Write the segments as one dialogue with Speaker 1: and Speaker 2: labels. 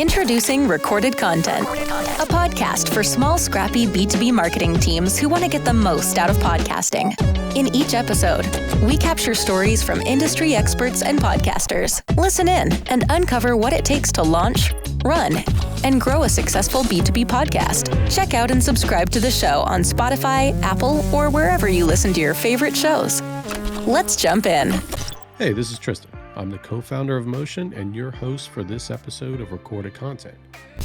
Speaker 1: Introducing Recorded Content, a podcast for small, scrappy B2B marketing teams who want to get the most out of podcasting. In each episode, we capture stories from industry experts and podcasters. Listen in and uncover what it takes to launch, run, and grow a successful B2B podcast. Check out and subscribe to the show on Spotify, Apple, or wherever you listen to your favorite shows. Let's jump in.
Speaker 2: Hey, this is Tristan. I'm the co-founder of Motion and your host for this episode of Recorded Content.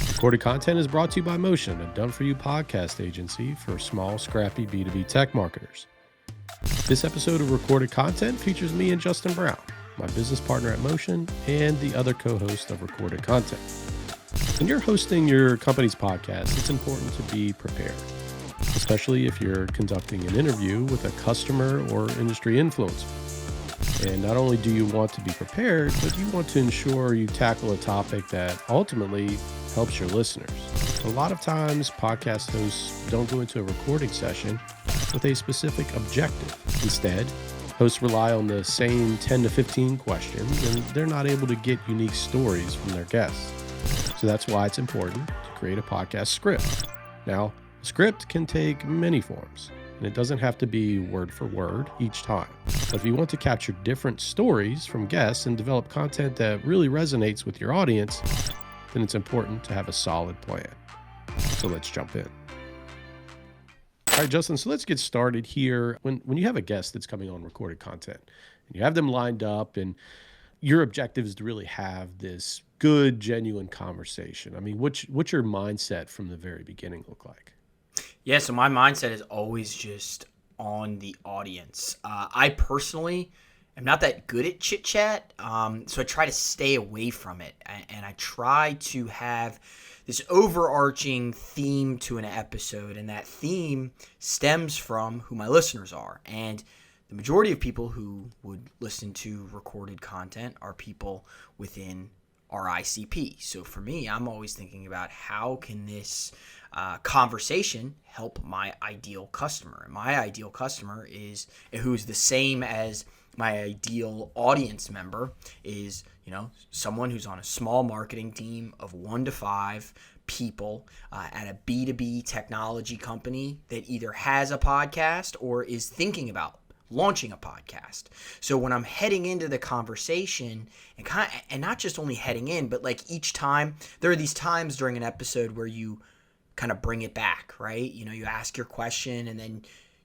Speaker 2: Recorded Content is brought to you by Motion, a done-for-you podcast agency for small, scrappy B2B tech marketers. This episode of Recorded Content features me and Justin Brown, my business partner at Motion and the other co-host of Recorded Content. When you're hosting your company's podcast, it's important to be prepared, especially if you're conducting an interview with a customer or industry influencer. And not only do you want to be prepared, but you want to ensure you tackle a topic that ultimately helps your listeners. A lot of times, podcast hosts don't go into a recording session with a specific objective. Instead, hosts rely on the same 10 to 15 questions, and they're not able to get unique stories from their guests. So that's why it's important to create a podcast script. Now, a script can take many forms, and it doesn't have to be word for word each time. But if you want to capture different stories from guests and develop content that really resonates with your audience, then it's important to have a solid plan. So let's jump in. All right, Justin, so let's get started here. When you have a guest that's coming on Recorded Content, and you have them lined up, and your objective is to really have this good, genuine conversation. I mean, what's your mindset from the very beginning look like?
Speaker 3: Yeah, so my mindset is always just on the audience. I personally am not that good at chit chat, so I try to stay away from it. And I try to have this overarching theme to an episode, and that theme stems from who my listeners are. And the majority of people who would listen to Recorded Content are people within our ICP. So for me, I'm always thinking about how can this conversation help my ideal customer. And my ideal customer is who's the same as my ideal audience member is, someone who's on a small marketing team of 1 to 5 people at a B2B technology company that either has a podcast or is thinking about launching a podcast. So when I'm heading into the conversation and not just only heading in, but like each time, there are these times during an episode where you kind of bring it back, right? You ask your question and then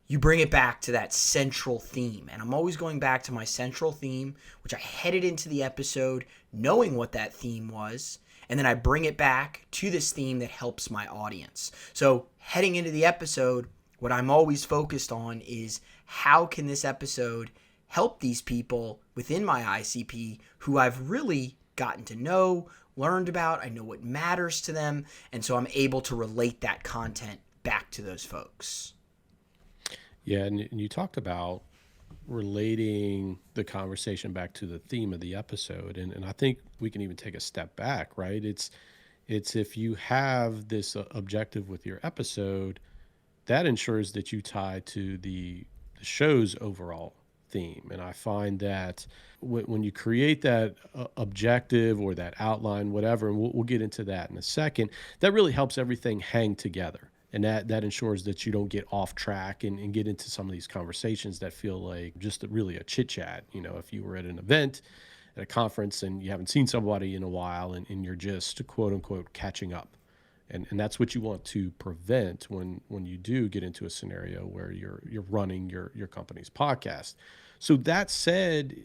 Speaker 3: you bring it back to that central theme. And I'm always going back to my central theme, which I headed into the episode knowing what that theme was. And then I bring it back to this theme that helps my audience. So heading into the episode, what I'm always focused on is how can this episode help these people within my ICP who I've really gotten to know, learned about, I know what matters to them, and so I'm able to relate that content back to those folks.
Speaker 2: Yeah, and you talked about relating the conversation back to the theme of the episode, and I think we can even take a step back, right? It's if you have this objective with your episode, that ensures that you tie to the show's overall theme. And I find that when you create that objective or that outline, whatever, and we'll get into that in a second, that really helps everything hang together. And that ensures that you don't get off track and get into some of these conversations that feel like just really a chit chat. If you were at an event, at a conference, and you haven't seen somebody in a while and you're just quote unquote catching up. And that's what you want to prevent when you do get into a scenario where you're running your company's podcast. So that said,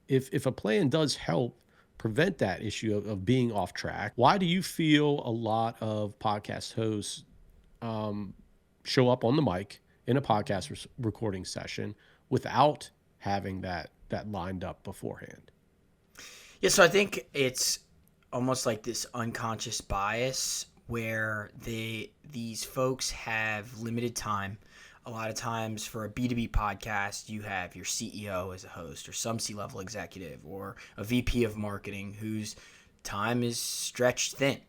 Speaker 2: if a plan does help prevent that issue of being off track, why do you feel a lot of podcast hosts show up on the mic in a podcast recording session without having that lined up beforehand?
Speaker 3: Yeah, so I think it's almost like this unconscious bias where these folks have limited time. A lot of times for a B2B podcast, you have your CEO as a host or some C-level executive or a VP of marketing whose time is stretched thin.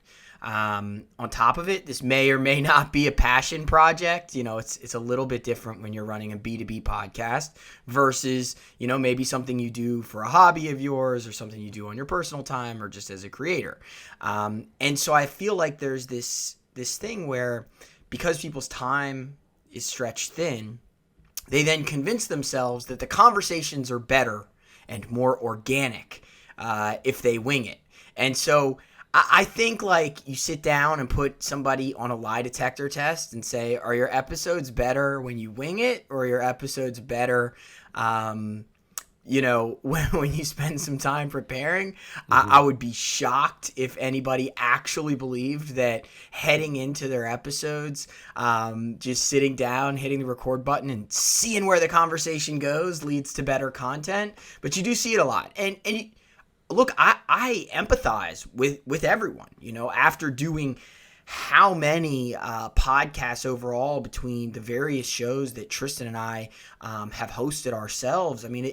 Speaker 3: On top of it, this may or may not be a passion project. It's a little bit different when you're running a B2B podcast versus, maybe something you do for a hobby of yours or something you do on your personal time or just as a creator. And so I feel like there's this thing where because people's time is stretched thin, they then convince themselves that the conversations are better and more organic if they wing it. And so I think like you sit down and put somebody on a lie detector test and say, are your episodes better when you wing it, or are your episodes better, when you spend some time preparing? I would be shocked if anybody actually believed that heading into their episodes, just sitting down, hitting the record button and seeing where the conversation goes leads to better content. But you do see it a lot. And look, I empathize with everyone, after doing how many podcasts overall between the various shows that Tristan and I have hosted ourselves. I mean,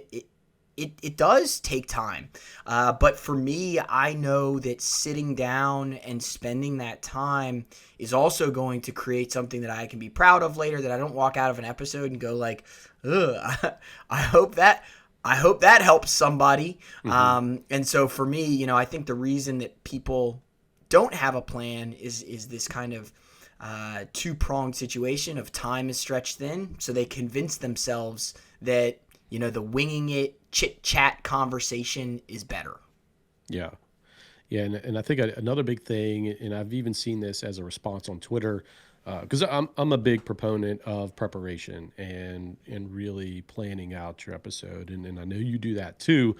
Speaker 3: it does take time. But for me, I know that sitting down and spending that time is also going to create something that I can be proud of later, that I don't walk out of an episode and go like, ugh, I hope that helps somebody. And so for me, I think the reason that people don't have a plan is this kind of two-pronged situation of time is stretched thin. So they convince themselves that, the winging it, chit-chat conversation is better.
Speaker 2: Yeah. Yeah. And I think another big thing, and I've even seen this as a response on Twitter, because I'm a big proponent of preparation and really planning out your episode. And I know you do that too.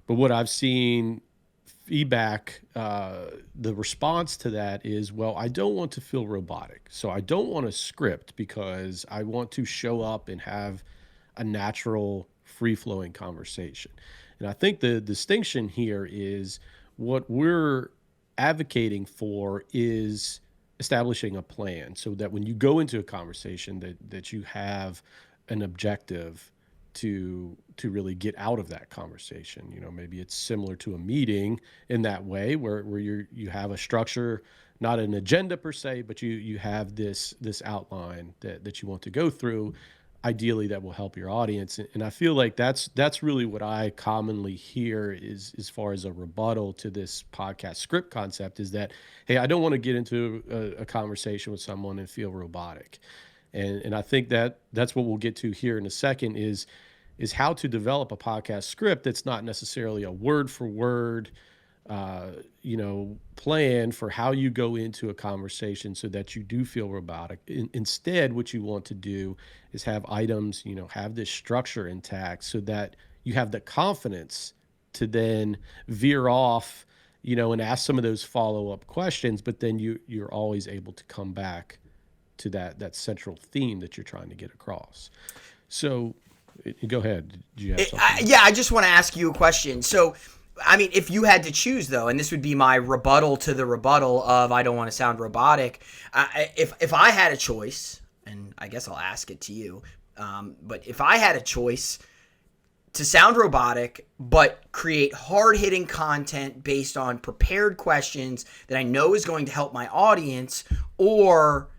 Speaker 2: But what I've seen feedback, the response to that is, well, I don't want to feel robotic. So I don't want a script because I want to show up and have a natural, free-flowing conversation. And I think the distinction here is what we're advocating for is establishing a plan so that when you go into a conversation that you have an objective to really get out of that conversation. Maybe it's similar to a meeting in that way where you have a structure, not an agenda per se, but you have this outline that you want to go through, ideally that will help your audience. And I feel like that's really what I commonly hear is, as far as a rebuttal to this podcast script concept, is that, hey, I don't want to get into a conversation with someone and feel robotic. And I think that's what we'll get to here in a second is how to develop a podcast script that's not necessarily a word for word plan for how you go into a conversation so that you do feel robotic. Instead, what you want to do is have items, have this structure intact so that you have the confidence to then veer off, and ask some of those follow-up questions, but then you're always able to come back to that central theme that you're trying to get across. So go ahead. Do you have something?
Speaker 3: I just want to ask you a question. So, I mean, if you had to choose, though, and this would be my rebuttal to the rebuttal of I don't want to sound robotic, if I had a choice, and I guess I'll ask it to you, but if I had a choice to sound robotic but create hard-hitting content based on prepared questions that I know is going to help my audience, or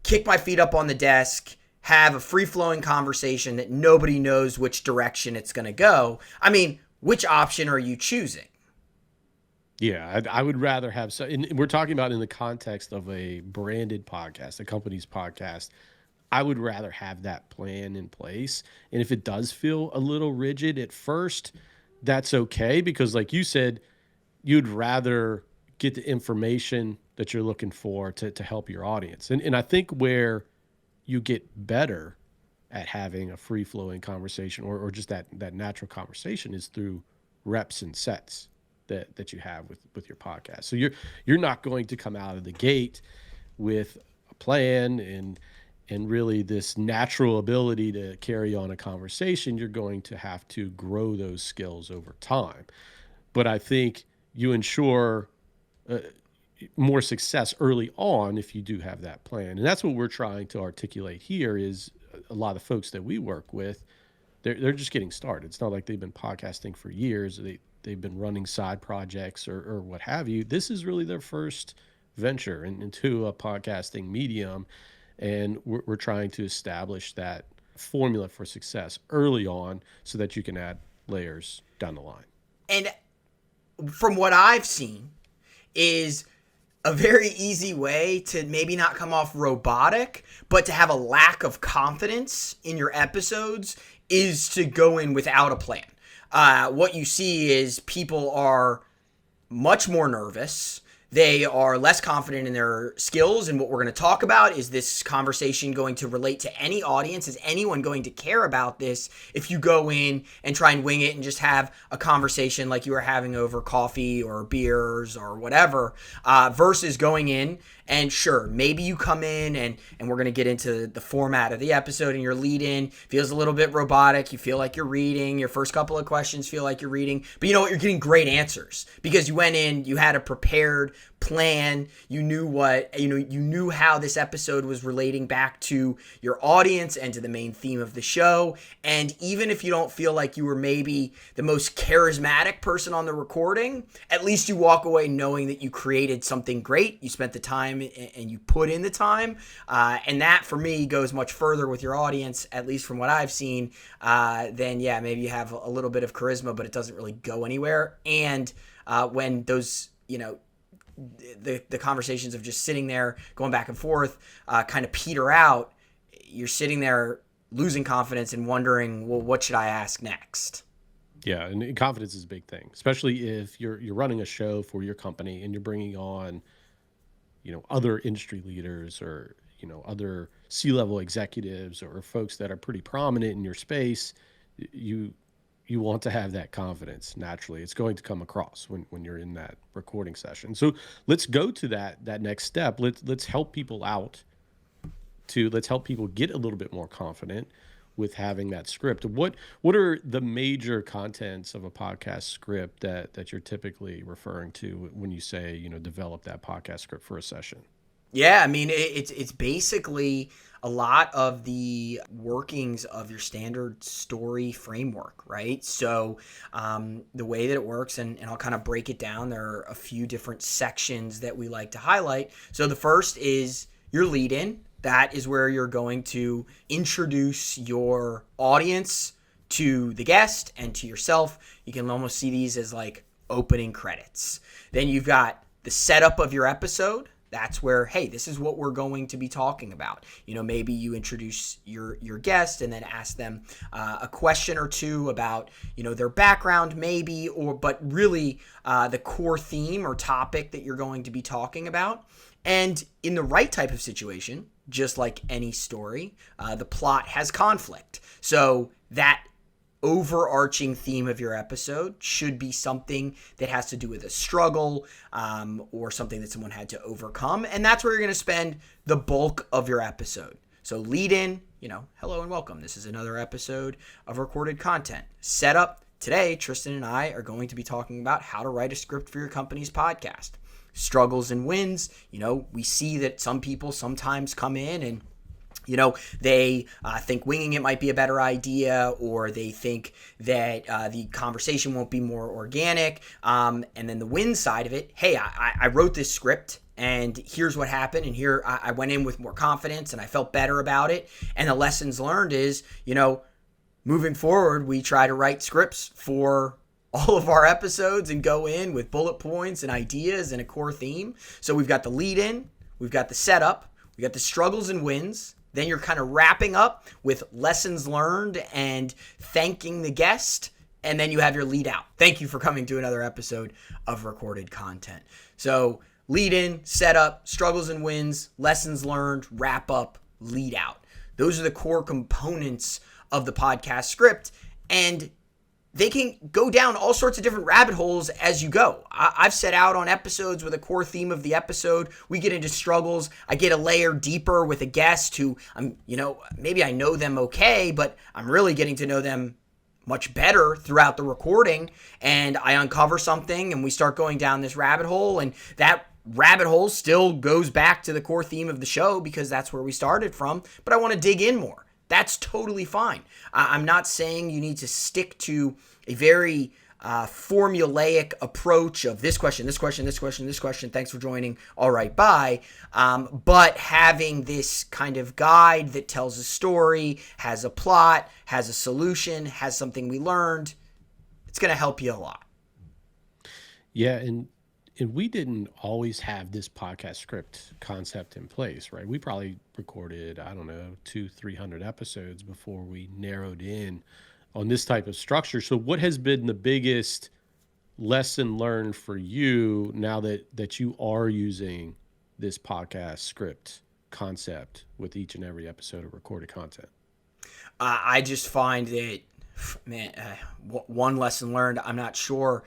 Speaker 3: kick my feet up on the desk, have a free-flowing conversation that nobody knows which direction it's going to go, I mean, which option are you choosing?
Speaker 2: Yeah, I would rather have and we're talking about in the context of a branded podcast, a company's podcast. I would rather have that plan in place. And if it does feel a little rigid at first, that's okay, because like you said, you'd rather get the information that you're looking for to help your audience. And I think where you get better at having a free-flowing conversation or just that natural conversation is through reps and sets that you have with your podcast. So you're not going to come out of the gate with a plan and really this natural ability to carry on a conversation. You're going to have to grow those skills over time. But I think you ensure more success early on if you do have that plan. And that's what we're trying to articulate here is a lot of folks that we work with, they're just getting started. It's not like they've been podcasting for years. They've been running side projects or what have you. This is really their first venture into a podcasting medium. And we're trying to establish that formula for success early on so that you can add layers down the line.
Speaker 3: And from what I've seen is a very easy way to maybe not come off robotic, but to have a lack of confidence in your episodes is to go in without a plan. What you see is people are much more nervous. They are less confident in their skills, and what we're going to talk about is this conversation going to relate to any audience? Is anyone going to care about this if you go in and try and wing it and just have a conversation like you were having over coffee or beers or whatever, versus going in and sure, maybe you come in and we're going to get into the format of the episode, and your lead in feels a little bit robotic. You feel like you're reading. Your first couple of questions feel like you're reading. But you know what? You're getting great answers because you went in, you had a prepared plan. You knew how this episode was relating back to your audience and to the main theme of the show. And even if you don't feel like you were maybe the most charismatic person on the recording, at least you walk away knowing that you created something great. You spent the time and you put in the time. And that for me goes much further with your audience, at least from what I've seen, than maybe you have a little bit of charisma, but it doesn't really go anywhere. And when those, the conversations of just sitting there going back and forth kind of peter out, you're sitting there losing confidence and wondering, well, what should I ask next?
Speaker 2: Yeah, and confidence is a big thing, especially if you're running a show for your company and you're bringing on, other industry leaders or, other C-level executives or folks that are pretty prominent in your space. You want to have that confidence naturally. It's going to come across when you're in that recording session. So let's go to that next step. Let's help people out. Let's help people get a little bit more confident with having that script. What are the major contents of a podcast script that you're typically referring to when you say, develop that podcast script for a session?
Speaker 3: Yeah, I mean, it's basically a lot of the workings of your standard story framework, right? So the way that it works, and I'll kind of break it down, there are a few different sections that we like to highlight. So the first is your lead-in. That is where you're going to introduce your audience to the guest and to yourself. You can almost see these as like opening credits. Then you've got the setup of your episode. That's where, hey, this is what we're going to be talking about. Maybe you introduce your guest and then ask them a question or two about, their background maybe, but really the core theme or topic that you're going to be talking about. And in the right type of situation, just like any story, the plot has conflict. So that overarching theme of your episode should be something that has to do with a struggle or something that someone had to overcome. And that's where you're going to spend the bulk of your episode. So lead in, hello and welcome. This is another episode of Recorded Content. Setup. Today, Tristan and I are going to be talking about how to write a script for your company's podcast. Struggles and wins. We see that some people sometimes come in and they think winging it might be a better idea, or they think that the conversation won't be more organic. And then the win side of it, hey, I wrote this script and here's what happened. And here I went in with more confidence and I felt better about it. And the lessons learned is, moving forward, we try to write scripts for all of our episodes and go in with bullet points and ideas and a core theme. So we've got the lead in, we've got the setup, we've got the struggles and wins. Then you're kind of wrapping up with lessons learned and thanking the guest. And then you have your lead out. Thank you for coming to another episode of Recorded Content. So lead in, setup, struggles and wins, lessons learned, wrap up, lead out. Those are the core components of the podcast script. And they can go down all sorts of different rabbit holes as you go. I've set out on episodes with a core theme of the episode. We get into struggles. I get a layer deeper with a guest who maybe I know them okay, but I'm really getting to know them much better throughout the recording. And I uncover something and we start going down this rabbit hole, and that rabbit hole still goes back to the core theme of the show because that's where we started from, but I want to dig in more. That's totally fine. I'm not saying you need to stick to a very formulaic approach of this question, this question, this question, this question. Thanks for joining. All right, bye. But having this kind of guide that tells a story, has a plot, has a solution, has something we learned, it's going to help you a lot.
Speaker 2: Yeah, and we didn't always have this podcast script concept in place, right? We probably recorded, I don't know, 200-300 episodes before we narrowed in on this type of structure. So what has been the biggest lesson learned for you now that you are using this podcast script concept with each and every episode of recorded content?
Speaker 3: I just find that, man, one lesson learned, I'm not sure.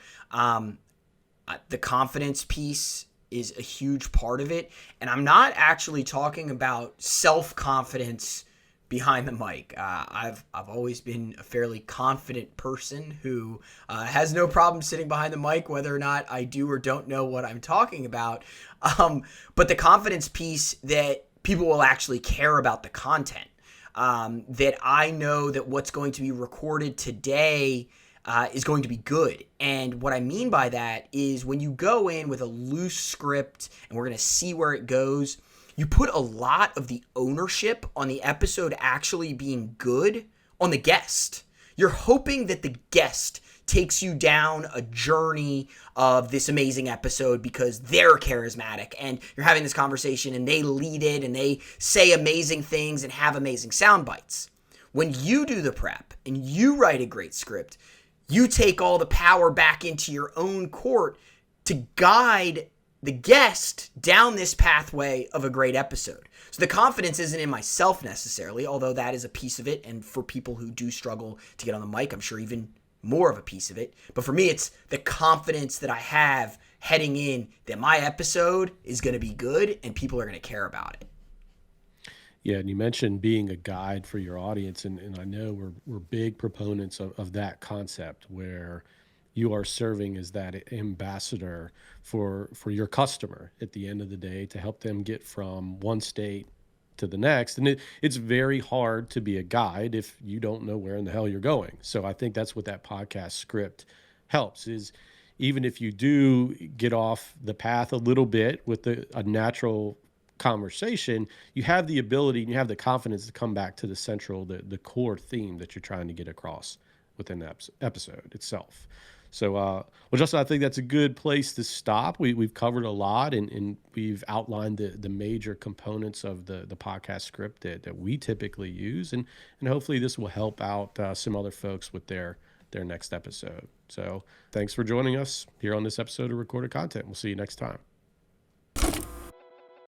Speaker 3: The confidence piece is a huge part of it. And I'm not actually talking about self-confidence behind the mic. I've always been a fairly confident person who has no problem sitting behind the mic, whether or not I do or don't know what I'm talking about. But the confidence piece that people will actually care about the content, that I know that what's going to be recorded today is going to be good. And what I mean by that is when you go in with a loose script and we're going to see where it goes, you put a lot of the ownership on the episode actually being good on the guest. You're hoping that the guest takes you down a journey of this amazing episode because they're charismatic and you're having this conversation and they lead it and they say amazing things and have amazing sound bites. When you do the prep and you write a great script, you take all the power back into your own court to guide the guest down this pathway of a great episode. So the confidence isn't in myself necessarily, although that is a piece of it. And for people who do struggle to get on the mic, I'm sure even more of a piece of it. But for me, it's the confidence that I have heading in that my episode is going to be good and people are going to care about it.
Speaker 2: Yeah, and you mentioned being a guide for your audience, and I know we're big proponents of that concept where you are serving as that ambassador for your customer at the end of the day to help them get from one state to the next. And it's very hard to be a guide if you don't know where in the hell you're going. So I think that's what that podcast script helps is even if you do get off the path a little bit with a natural conversation, you have the ability and you have the confidence to come back to the central, the core theme that you're trying to get across within the episode itself. So, well, Justin, I think that's a good place to stop. We've covered a lot and we've outlined the major components of the podcast script that we typically use. And hopefully this will help out some other folks with their next episode. So thanks for joining us here on this episode of Recorded Content. We'll see you next time.